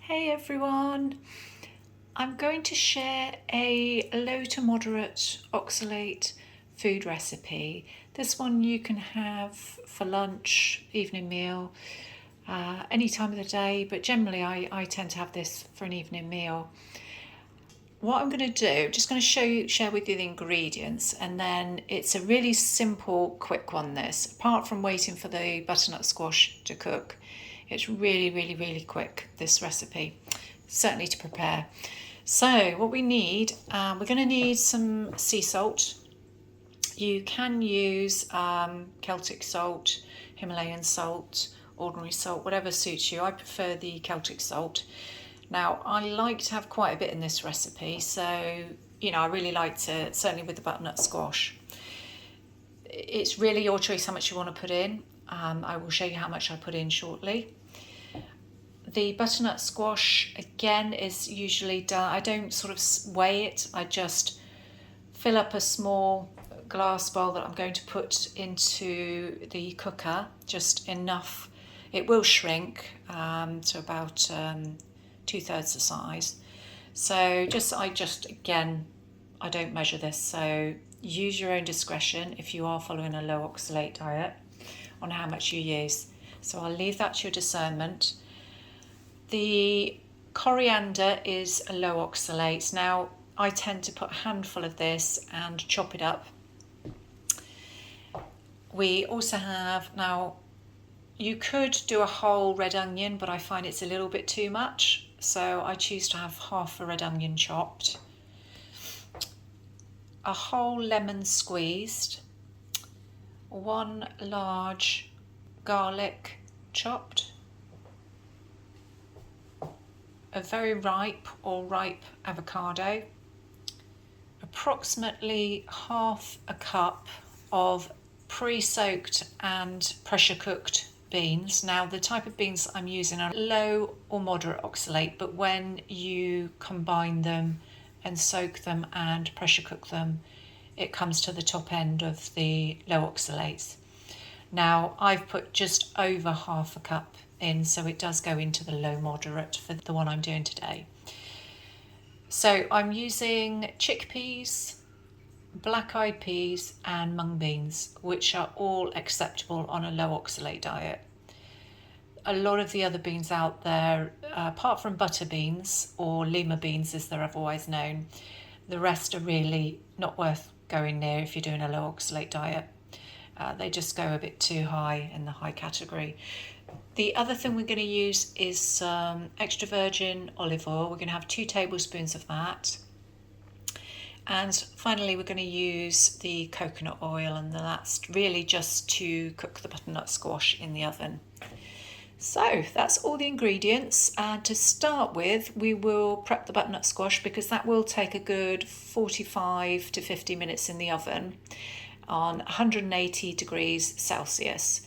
Hey everyone, I'm going to share a low to moderate oxalate food recipe. This one you can have for lunch, evening meal, any time of the day, but generally I tend to have this for an evening meal. What I'm going to do, just going to share with you the ingredients, and then it's a really simple, quick one this. Apart from waiting for the butternut squash to cook, it's really quick, this recipe, certainly to prepare. So what we need, we're going to need some sea salt. You can use Celtic salt, Himalayan salt, ordinary salt, whatever suits you. I prefer the Celtic salt. Now, I like to have quite a bit in this recipe, so, I really like to, certainly with the butternut squash. It's really your choice how much you want to put in. I will show you how much I put in shortly. The butternut squash, again, is usually done, I don't sort of weigh it, I just fill up a small glass bowl that I'm going to put into the cooker, just enough. It will shrink to about 2/3 the size. So I don't measure this, so use your own discretion if you are following a low oxalate diet on how much you use. So I'll leave that to your discernment. The coriander is a low oxalate. Now, I tend to put a handful of this and chop it up. We also have, now, you could do a whole red onion, but I find it's a little bit too much, so I choose to have half a red onion chopped. A whole lemon squeezed. One large garlic chopped. A very ripe or ripe avocado, approximately half a cup of pre-soaked and pressure cooked beans. Now, the type of beans I'm using are low or moderate oxalate, but when you combine them and soak them and pressure cook them, it comes to the top end of the low oxalates. Now, I've put just over half a cup in, so it does go into the low moderate for the one I'm doing today. So I'm using chickpeas, black-eyed peas and mung beans, which are all acceptable on a low oxalate diet. A lot of the other beans out there, apart from butter beans or lima beans as they're otherwise known, the rest are really not worth going near if you're doing a low oxalate diet. They just go a bit too high in the high category. The other thing we're going to use is some extra virgin olive oil. We're going to have 2 tablespoons of that. And finally, we're going to use the coconut oil, and that's really just to cook the butternut squash in the oven. So that's all the ingredients. And to start with, we will prep the butternut squash because that will take a good 45 to 50 minutes in the oven on 180 degrees Celsius.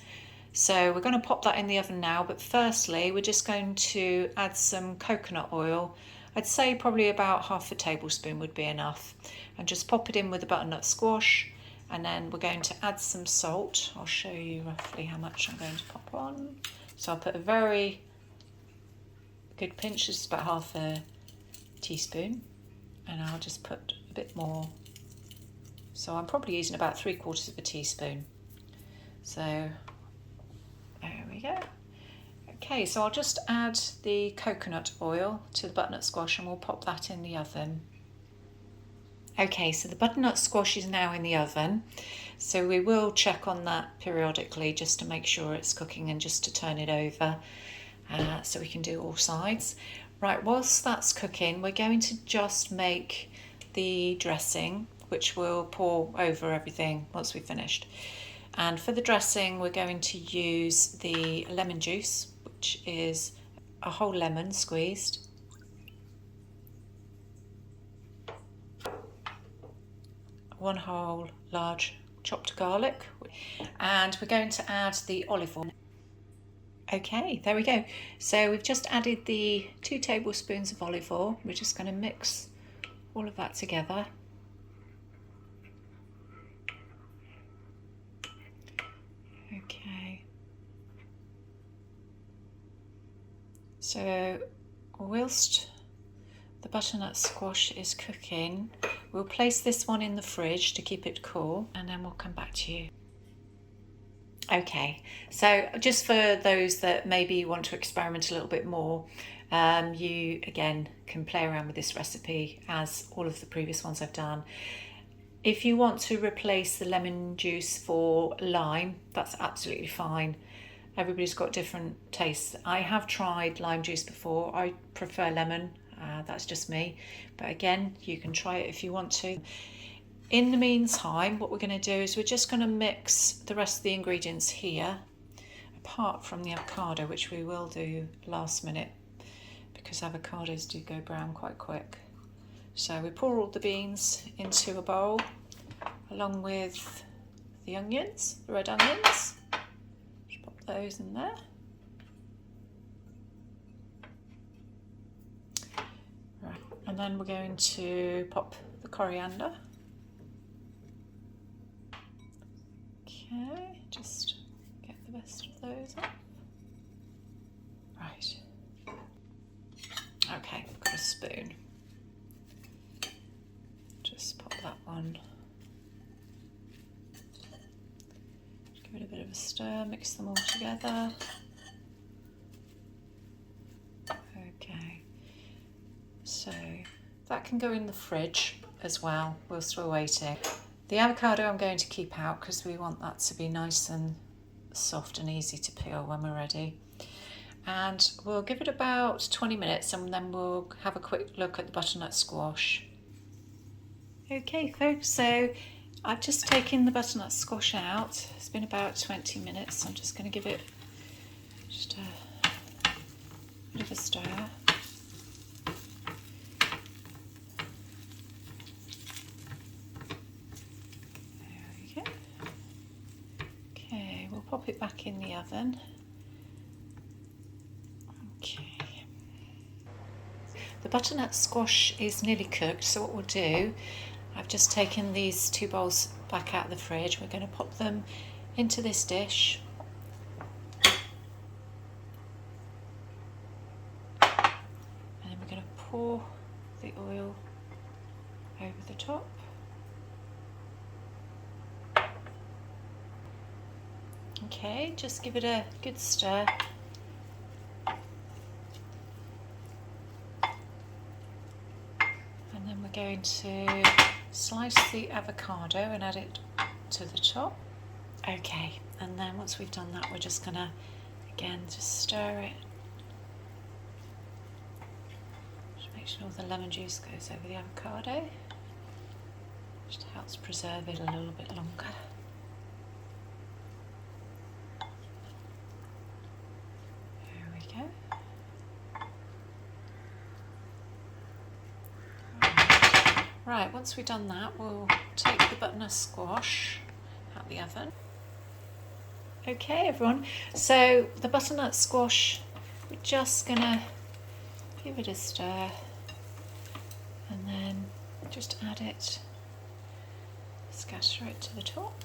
So we're going to pop that in the oven now, but firstly we're just going to add some coconut oil. I'd say probably about half a tablespoon would be enough, and just pop it in with the butternut squash, and then we're going to add some salt. I'll show you roughly how much I'm going to pop on. So I'll put a very good pinch, just about half a teaspoon, and I'll just put a bit more. So I'm probably using about 3/4 of a teaspoon. So there we go. Okay, so I'll just add the coconut oil to the butternut squash and we'll pop that in the oven. Okay, so the butternut squash is now in the oven. So we will check on that periodically just to make sure it's cooking and just to turn it over so we can do all sides. Right, whilst that's cooking, we're going to just make the dressing, which we'll pour over everything once we've finished. And for the dressing, we're going to use the lemon juice, which is a whole lemon squeezed. One whole large chopped garlic. And we're going to add the olive oil. Okay, there we go. So we've just added the 2 tablespoons of olive oil. We're just going to mix all of that together. Okay. So whilst the butternut squash is cooking, we'll place this one in the fridge to keep it cool, and then we'll come back to you. Okay, so just for those that maybe want to experiment a little bit more, you again can play around with this recipe as all of the previous ones I've done. If you want to replace the lemon juice for lime, that's absolutely fine. Everybody's got different tastes. I have tried lime juice before. I prefer lemon, that's just me. But again, you can try it if you want to. In the meantime, what we're going to do is we're just going to mix the rest of the ingredients here, apart from the avocado, which we will do last minute because avocados do go brown quite quick. So we pour all the beans into a bowl along with the onions, the red onions. Just pop those in there. Right, and then we're going to pop the coriander. Okay, just get the best of those up. Right. Okay, got a spoon. Just pop that one. Just give it a bit of a stir, mix them all together. Okay, so that can go in the fridge as well whilst we're waiting. The avocado I'm going to keep out because we want that to be nice and soft and easy to peel when we're ready. And we'll give it about 20 minutes and then we'll have a quick look at the butternut squash. Okay folks, so I've just taken the butternut squash out. It's been about 20 minutes. I'm just going to give it just a bit of a stir. There we go. Okay, we'll pop it back in the oven. Okay. The butternut squash is nearly cooked, so what we'll do, I've just taken these 2 bowls back out of the fridge. We're going to pop them into this dish. And then we're going to pour the oil over the top. Okay, just give it a good stir. And then we're going to slice the avocado and add it to the top. Okay, and then once we've done that, we're just gonna again just stir it. Just make sure the lemon juice goes over the avocado. Just helps preserve it a little bit longer. There we go. Right, once we've done that, we'll take the butternut squash out the oven. Okay everyone, so the butternut squash, we're just gonna give it a stir and then just add it, scatter it to the top.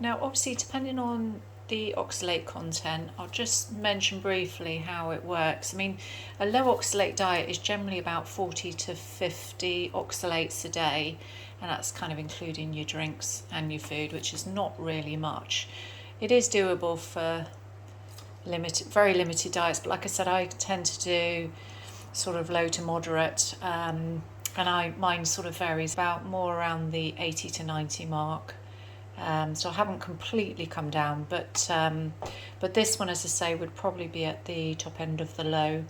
Now obviously depending on the oxalate content, I'll just mention briefly how it works. I mean, a low oxalate diet is generally about 40 to 50 oxalates a day, and that's kind of including your drinks and your food, which is not really much. It is doable for very limited diets, but like I said, I tend to do sort of low to moderate, and mine sort of varies about more around the 80 to 90 mark. So I haven't completely come down, but this one, as I say, would probably be at the top end of the low,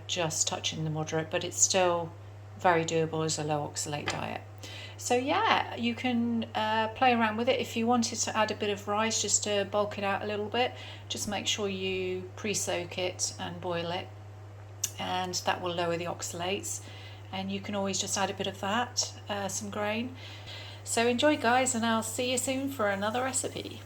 just touching the moderate, but it's still very doable as a low oxalate diet. So yeah, you can play around with it. If you wanted to add a bit of rice just to bulk it out a little bit, just make sure you pre-soak it and boil it, and that will lower the oxalates. And you can always just add a bit of that, some grain. So enjoy guys, and I'll see you soon for another recipe.